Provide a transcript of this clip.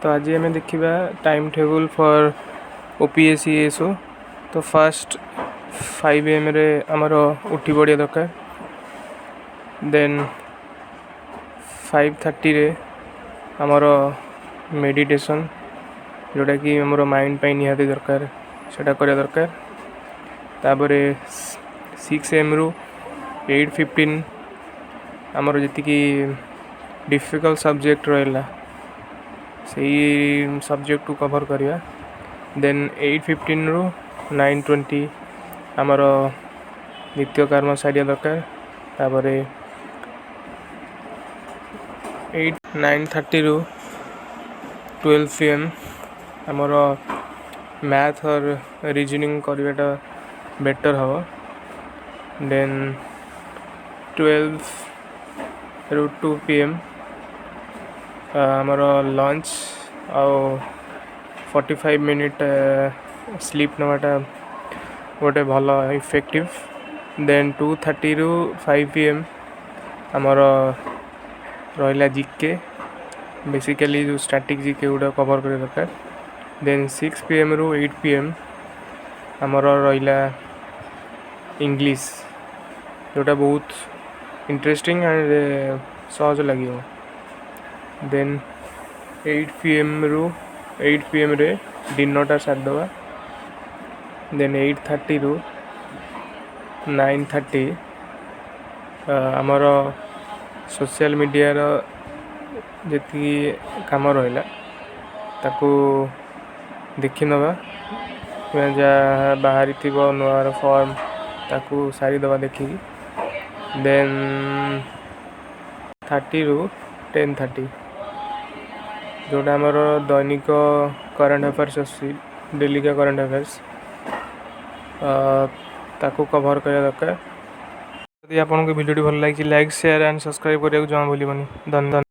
तो आज आम देखा time table for OPSC SO. तो फास्ट 5 AM रे आमर उठी पड़ा दरकार। देन 5:30 रे आमर मेडिटेशन जोटा कि आमर माइंड पाई निहाती दरकार सेटा करिया दरकार। तापरे 6 AM रु 8:15 आमर जी डिफिकल्ट सब्जेक्ट रहा से सब्जेक्ट को कवर करिया। देन 8:15 रु 9:20 आमर नित्य कर्म सारिया दरकार। तापरे 9:30 रु 12 PM आमर मैथ और रीजनिंग करवाटा बेटर हम। देन 12 रु 2 PM आमर लंच आउ 45 मिनिट स्लीप नवाटा गोटे भल इफेक्टिव। देन 2:30 रु 5 PM आमर रहा जीके बेसिकली जो स्टैटिक जीके गुड़ा कवर कर दरकार। देन 6 PM रु 8 PM आमर रहा इंग्लिश जोटा बहुत इंटरेस्टिंग एंड सहज लगे। देन 8 PM रे डिनरटा सारदे। देन 8:30 रु 9:30 आमर सोशल मीडिया जी काम रहा ताकू देखी नवा जहाँ बाहरी थी नुआर फॉर्म ताकू सारी दवा देखी। देन 30 रु 10:30 जोटा आमर दैनिक करंट अफेयर्स अच्छी डेली का करंट अफेयर्स ताकू कवर करिया दरकार। यदि आपको वीडियो भल लगी लाइक शेयर एंड सब्सक्राइब करने को जमा भूलिए। धन्यवाद।